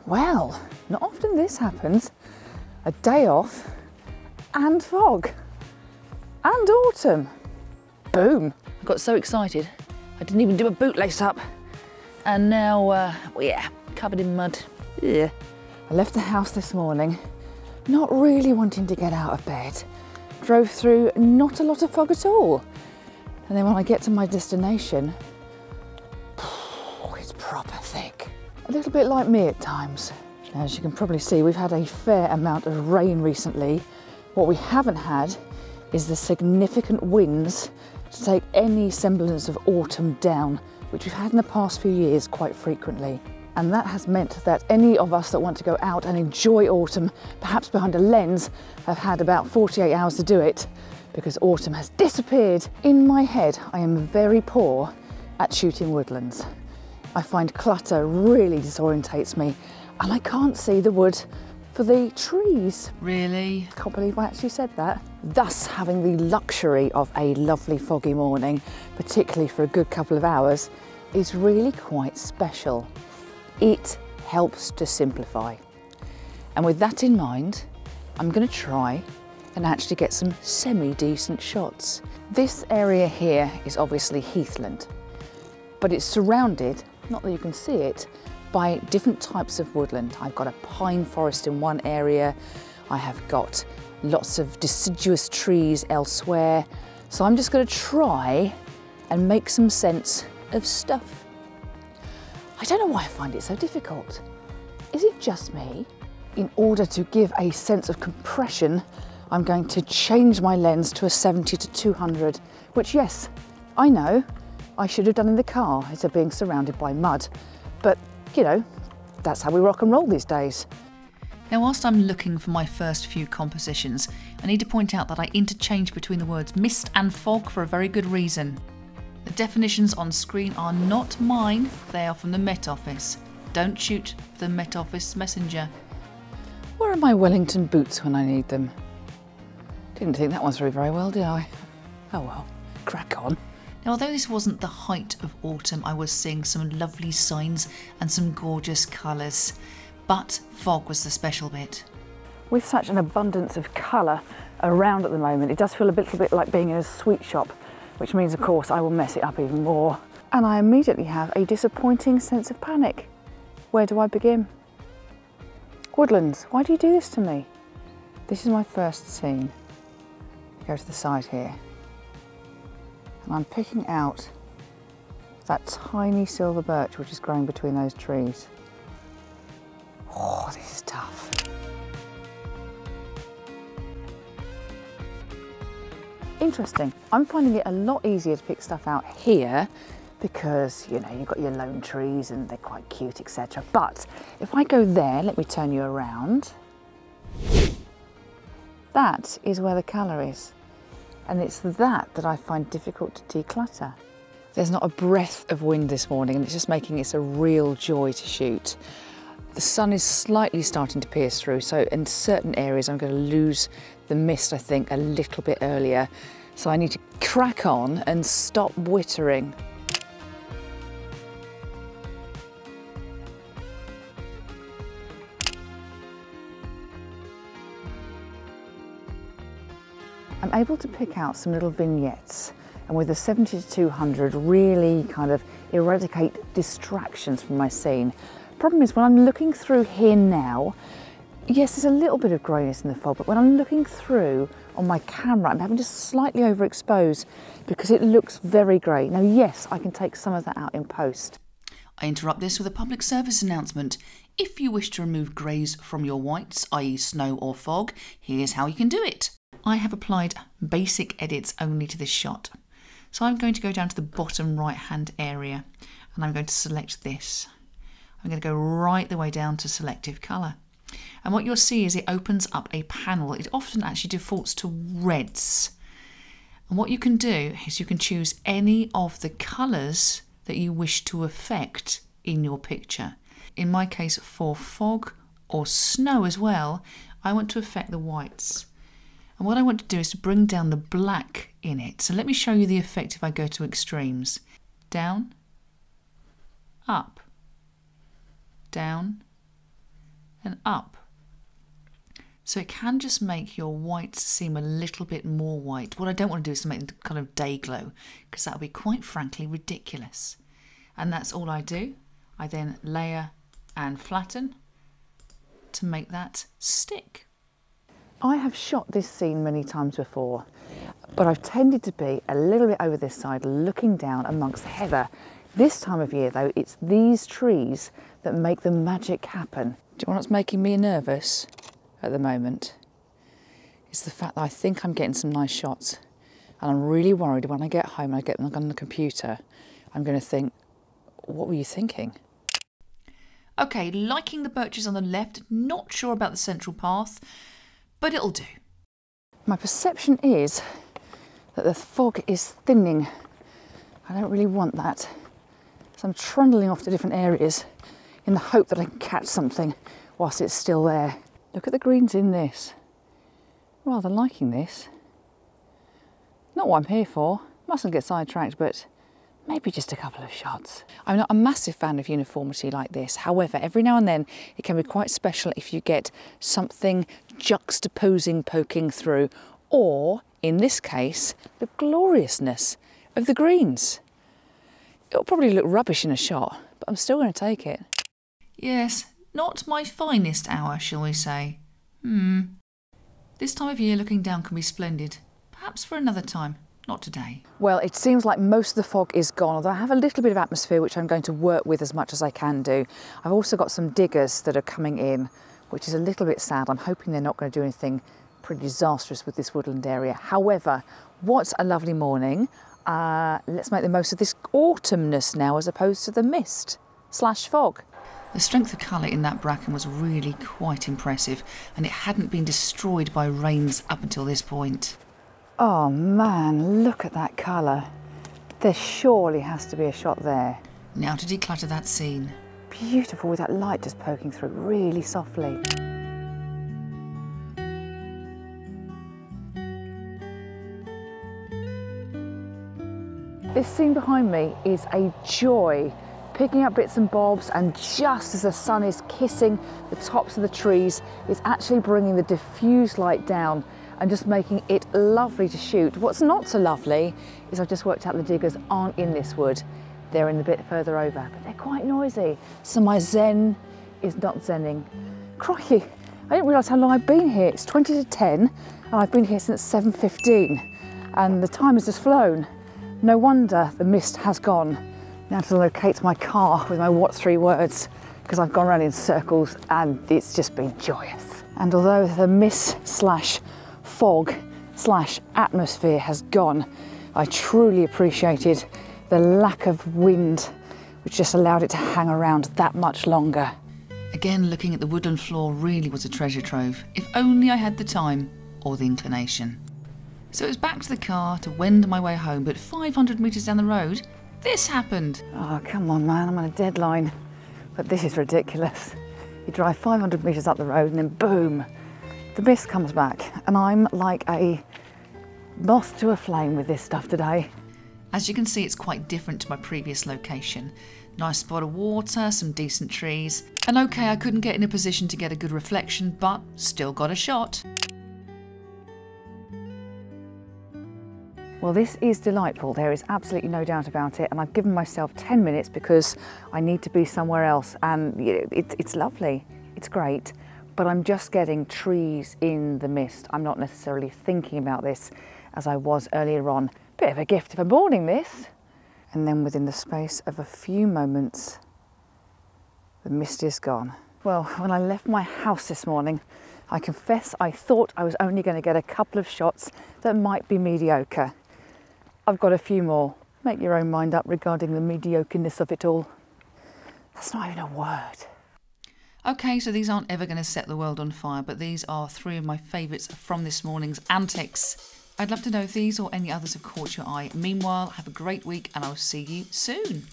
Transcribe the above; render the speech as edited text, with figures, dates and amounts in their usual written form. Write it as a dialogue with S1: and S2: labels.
S1: Well, not often this happens. A day off and fog and autumn. Boom. I got so excited I didn't even do a bootlace up, and now, well, yeah, covered in mud. Yeah. I left the house this morning not really wanting to get out of bed. Drove through not a lot of fog at all. And then when I get to my destination, it's proper thick. A little bit like me at times. As you can probably see, we've had a fair amount of rain recently. What we haven't had is the significant winds to take any semblance of autumn down, which we've had in the past few years quite frequently. And that has meant that any of us that want to go out and enjoy autumn, perhaps behind a lens, have had about 48 hours to do it, because autumn has disappeared. In my head, I am very poor at shooting woodlands. I find clutter really disorientates me, and I can't see the wood for the trees.
S2: Really?
S1: Can't believe I actually said that. Thus, having the luxury of a lovely foggy morning, particularly for a good couple of hours, is really quite special. It helps to simplify. And with that in mind, I'm going to try and actually get some semi-decent shots. This area here is obviously heathland, but it's surrounded, not that you can see it, by different types of woodland. I've got a pine forest in one area, I have got lots of deciduous trees elsewhere, so I'm just going to try and make some sense of stuff. I don't know why I find it so difficult. Is it just me? In order to give a sense of compression, I'm going to change my lens to a 70 to 200, which, yes, I know I should have done in the car instead of being surrounded by mud. But, you know, that's how we rock and roll these days.
S2: Now, whilst I'm looking for my first few compositions, I need to point out that I interchange between the words mist and fog for a very good reason. The definitions on screen are not mine, they are from the Met Office. Don't shoot the Met Office messenger.
S1: Where are my Wellington boots when I need them? Didn't think that one through very well, did I? Oh well, crack on.
S2: Now, although this wasn't the height of autumn, I was seeing some lovely signs and some gorgeous colours, but fog was the special bit.
S1: With such an abundance of colour around at the moment, it does feel a little bit like being in a sweet shop, which means, of course, I will mess it up even more. And I immediately have a disappointing sense of panic. Where do I begin? Woodlands, why do you do this to me? This is my first scene. Go to the side here. And I'm picking out that tiny silver birch which is growing between those trees. Oh, this is tough. Interesting. I'm finding it a lot easier to pick stuff out here because, you know, you've got your lone trees and they're quite cute, etc. But if I go there, let me turn you around. That is where the colour is. And it's that I find difficult to declutter. There's not a breath of wind this morning and it's just making it a real joy to shoot. The sun is slightly starting to pierce through, so in certain areas I'm going to lose the mist, I think, a little bit earlier. So I need to crack on and stop wittering. I'm able to pick out some little vignettes, and with the 70 to 200 really kind of eradicate distractions from my scene. Problem is, when I'm looking through here now, yes, there's a little bit of greyness in the fog, but when I'm looking through on my camera, I'm having to slightly overexpose because it looks very grey. Now, yes, I can take some of that out in post.
S2: I interrupt this with a public service announcement. If you wish to remove greys from your whites, i.e. snow or fog, here's how you can do it. I have applied basic edits only to this shot. So I'm going to go down to the bottom right hand area and I'm going to select this. I'm going to go right the way down to selective colour. And what you'll see is it opens up a panel. It often actually defaults to reds. And what you can do is you can choose any of the colours that you wish to affect in your picture. In my case, for fog or snow as well, I want to affect the whites. And what I want to do is to bring down the black in it. So let me show you the effect if I go to extremes. Down, up, down, and up. So it can just make your whites seem a little bit more white. What I don't want to do is to make them kind of day glow, because that would be quite frankly ridiculous. And that's all I do. I then layer and flatten to make that stick.
S1: I have shot this scene many times before, but I've tended to be a little bit over this side looking down amongst the heather. This time of year though, it's these trees that make the magic happen. Do you know what's making me nervous at the moment? It's the fact that I think I'm getting some nice shots, and I'm really worried when I get home and I get them on the computer, I'm going to think, what were you thinking?
S2: Okay, liking the birches on the left, not sure about the central path, but it'll do.
S1: My perception is that the fog is thinning. I don't really want that. So I'm trundling off to different areas in the hope that I can catch something whilst it's still there. Look at the greens in this. Rather liking this. Not what I'm here for. Mustn't get sidetracked, but maybe just a couple of shots. I'm not a massive fan of uniformity like this. However, every now and then it can be quite special if you get something juxtaposing poking through, or in this case, the gloriousness of the greens. It'll probably look rubbish in a shot, but I'm still going to take it.
S2: Yes, not my finest hour, shall we say. This time of year looking down can be splendid. Perhaps for another time. Not today.
S1: Well, it seems like most of the fog is gone, although I have a little bit of atmosphere which I'm going to work with as much as I can do. I've also got some diggers that are coming in, which is a little bit sad. I'm hoping they're not going to do anything pretty disastrous with this woodland area. However, what a lovely morning. Let's make the most of this autumnness now as opposed to the mist/fog.
S2: The strength of colour in that bracken was really quite impressive, and it hadn't been destroyed by rains up until this point.
S1: Oh man, look at that colour. There surely has to be a shot there.
S2: Now to declutter that scene.
S1: Beautiful with that light just poking through really softly. This scene behind me is a joy. Picking up bits and bobs, and just as the sun is kissing the tops of the trees, it's actually bringing the diffused light down and just making it lovely to shoot. What's not so lovely is I've just worked out the diggers aren't in this wood. They're in the bit further over, but they're quite noisy. So my zen is not zenning. Crikey, I didn't realise how long I've been here. It's 20 to 10 and I've been here since 7:15 and the time has just flown. No wonder the mist has gone. Now to locate my car with my what 3 words, because I've gone around in circles and it's just been joyous. And although the mist/fog/atmosphere has gone, I truly appreciated the lack of wind, which just allowed it to hang around that much longer.
S2: Again, looking at the woodland floor really was a treasure trove, if only I had the time or the inclination. So it was back to the car to wend my way home, but 500 metres down the road, this happened.
S1: Oh, come on, man, I'm on a deadline. But this is ridiculous. You drive 500 metres up the road and then boom, the mist comes back. And I'm like a moth to a flame with this stuff today.
S2: As you can see, it's quite different to my previous location. Nice spot of water, some decent trees. And okay, I couldn't get in a position to get a good reflection, but still got a shot.
S1: Well, this is delightful. There is absolutely no doubt about it. And I've given myself 10 minutes because I need to be somewhere else. And you know, it's lovely. It's great. But I'm just getting trees in the mist. I'm not necessarily thinking about this as I was earlier on. Bit of a gift of a morning, this. And then within the space of a few moments, the mist is gone. Well, when I left my house this morning, I confess I thought I was only going to get a couple of shots that might be mediocre. I've got a few more. Make your own mind up regarding the mediocreness of it all. That's not even a word.
S2: Okay, so these aren't ever going to set the world on fire, but these are 3 of my favourites from this morning's antics. I'd love to know if these or any others have caught your eye. Meanwhile, have a great week and I'll see you soon.